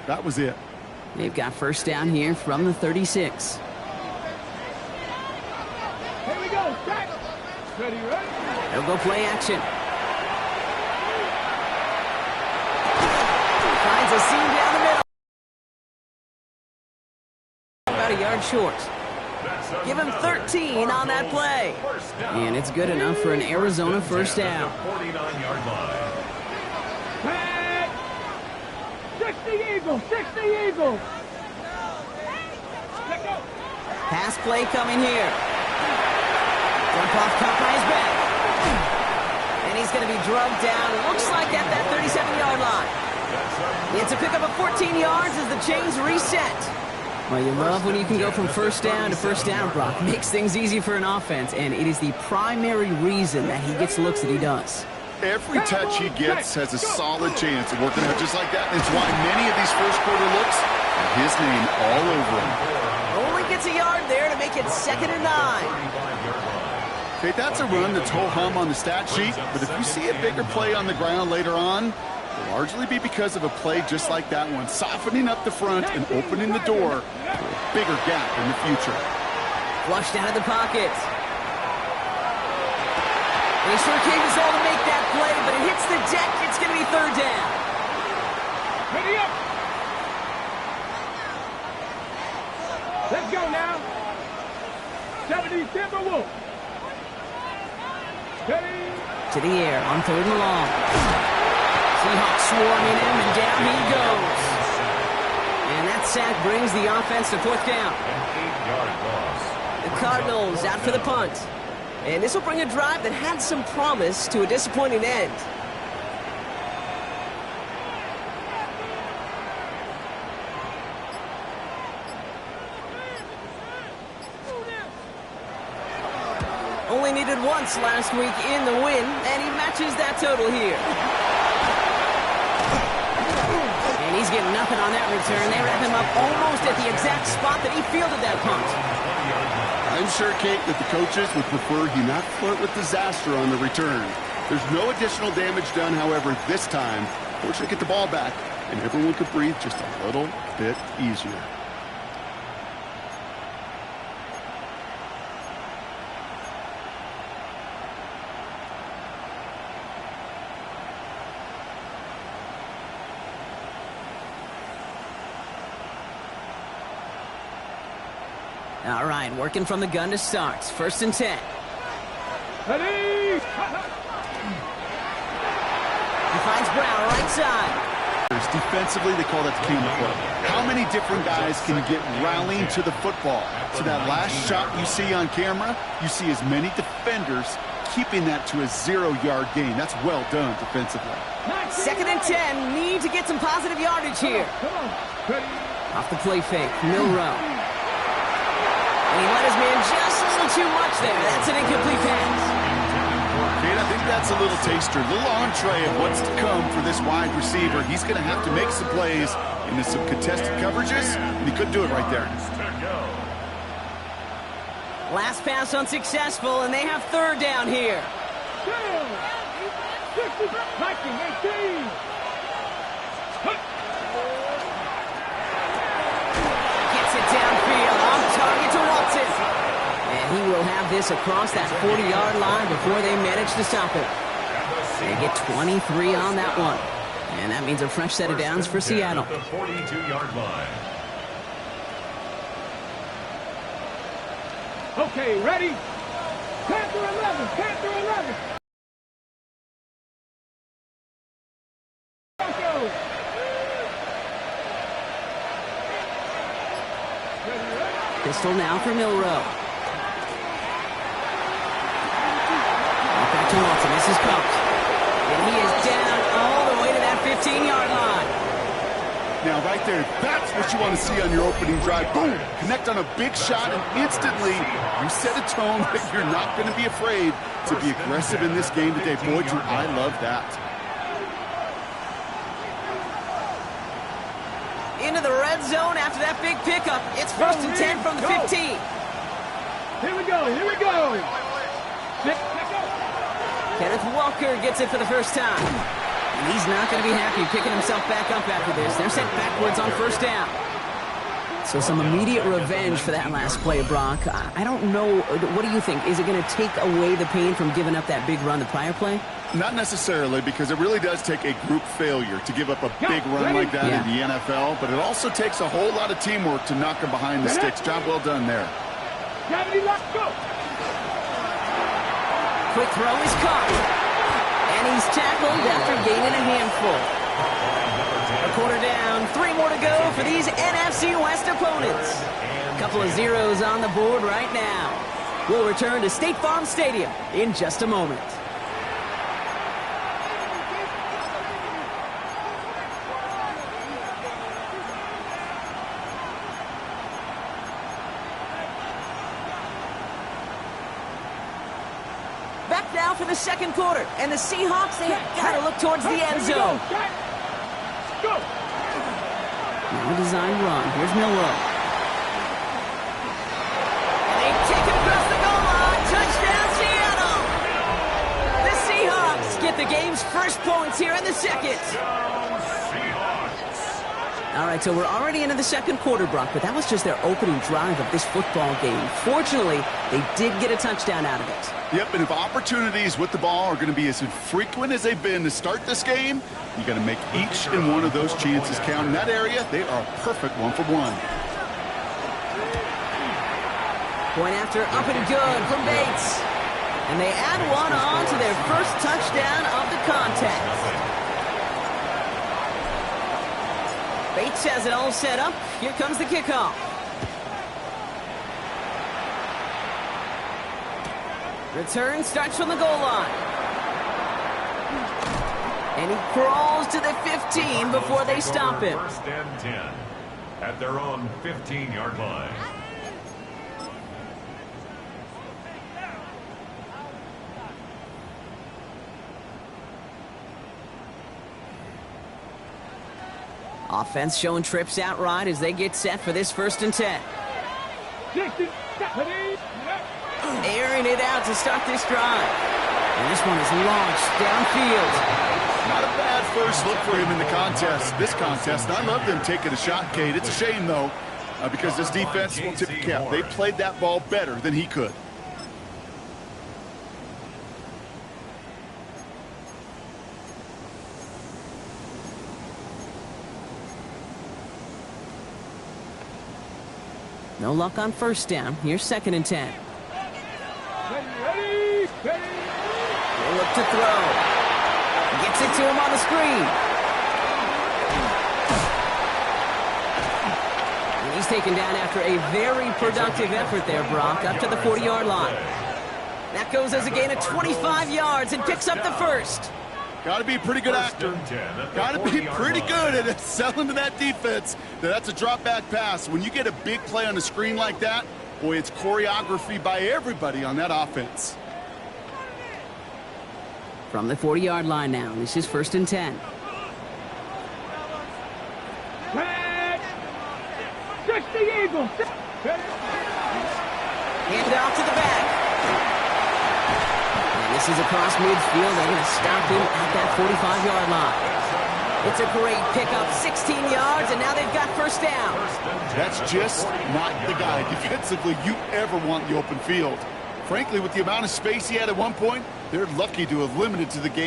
That was it. They've got first down here from the 36. Here we go. Back. Ready, ready? They'll go play action. Finds a seam down the middle. About a yard short. Give him 13 on that play. And it's good enough for an Arizona first down. 49-yard line. Back. 60 Eagles. 60 Eagles. Let go. Pass play coming here. Jump off caught by his back. And he's going to be drugged down. Looks like at that 37-yard line. It's a pickup of 14 yards as the chains reset. Well, you love when you can go from first down to first down, Brock. Makes things easy for an offense, and it is the primary reason that he gets looks that he does. Every touch he gets has a solid chance of working out just like that. It's why many of these first quarter looks have his name all over them. Only gets a yard there to make it 2nd and 9. Okay, that's a run that's ho-hum on the stat sheet, but if you see a bigger play on the ground later on, it'll largely be because of a play just like that one, softening up the front and opening the door for a bigger gap in the future. Flushed out of the pocket. They sure came his all to make that play, but it hits the deck. It's going to be 3rd down. Ready up. Let's go now. 70 Timberwolves. Ready. To the air on 3rd and long. Seahawks swarming him, and down he goes. And that sack brings the offense to 4th down. An 8-yard loss. The Cardinals out for the punt. And this will bring a drive that had some promise to a disappointing end. Only needed once last week in the win, and he matches that total here. And he's getting nothing on that return. They wrap him up almost at the exact spot that he fielded that punt. I'm sure, Kate, that the coaches would prefer he not flirt with disaster on the return. There's no additional damage done, however, this time. Fortunately, get the ball back, and everyone could breathe just a little bit easier. All right, working from the gun to start. 1st and 10. Ready. He finds Brown right side. Defensively, they call that the king of the club. How many different guys can you get rallying to the football? So that last shot you see on camera, you see as many defenders keeping that to a 0-yard gain. That's well done defensively. 2nd and 10. Need to get some positive yardage here. Come on. Ready. Off the play fake, Milrow. And he let his man just a little too much there. That's an incomplete pass. Kate, I think that's a little taster, a little entree of what's to come for this wide receiver. He's going to have to make some plays into some contested coverages, and he couldn't do it right there. Last pass unsuccessful, and they have 3rd down here. 19-18. Gets it downfield, on target to Watson. And he will have this across that 40-yard line before they manage to stop it. They get 23 on that one. And that means a fresh set of downs for Seattle. The 42-yard line. Okay, ready? Panther 11, Panther 11. Broncos. Pistol now for Milrow. Back to Watson. This is Coach. And he is down all the way to that 15-yard line. Now, right there, that's what you want to see on your opening drive. Boom! Connect on a big shot, and instantly you set a tone that you're not going to be afraid to be aggressive in this game today. Boy, Drew, I love that. Into the red zone after that big pickup. It's 1st and 10 from the 15. Here we go, here we go. Kenneth Walker gets it for the first time. And he's not going to be happy picking himself back up after this. They're sent backwards on first down. So some immediate revenge for that last play, Brock. I don't know. What do you think? Is it going to take away the pain from giving up that big run the prior play? Not necessarily, because it really does take a group failure to give up a big run like that in the NFL, but it also takes a whole lot of teamwork to knock him behind the sticks. Job well done there. Quick throw is caught. And he's tackled after gaining a handful. A quarter down, 3 more to go for these NFC West opponents. A couple of zeros on the board right now. We'll return to State Farm Stadium in just a moment. Back now for the second quarter, and the Seahawks, they have got to look towards the end zone. Now a design run. Here's Milroe. And they take it across the goal line. Touchdown, Seattle! The Seahawks get the game's first points here in the second. All right, so we're already into the second quarter, Brock, but that was just their opening drive of this football game. Fortunately, they did get a touchdown out of it. Yep, and if opportunities with the ball are going to be as infrequent as they've been to start this game, you got to make each and one of those chances count. In that area, they are a perfect 1-for-1. Point after up and good from Bates. And they add one on to their first touchdown of the contest. Bates has it all set up. Here comes the kickoff. Return starts from the goal line. And he crawls to the 15 before they stop him. First and 10 at their own 15-yard line. Offense showing trips out right as they get set for this 1st and 10. Airing it out to start this drive. And this one is launched downfield. Not a bad first look for him in the contest. This contest, I love them taking a shot, Kate. It's a shame, though, because this defense will tip the cap. They played that ball better than he could. No luck on first down. Here's 2nd and 10. They look to throw. Gets it to him on the screen. And he's taken down after a very productive effort there, Brock, up to the 40-yard line. That goes as a gain of 25 yards and picks up the first. Got to be a pretty good actor. Got to be pretty good at selling to that defense. That's a drop-back pass. When you get a big play on the screen like that, boy, it's choreography by everybody on that offense. From the 40-yard line now, this is 1st and 10. Touch the Eagles. Hand off to the back. And this is across midfield. They're going to stop him at that 45-yard line. It's a great pickup, 16 yards, and now they've got first down. That's just not the guy defensively you ever want in the open field. Frankly, with the amount of space he had at one point, they're lucky to have limited to the game.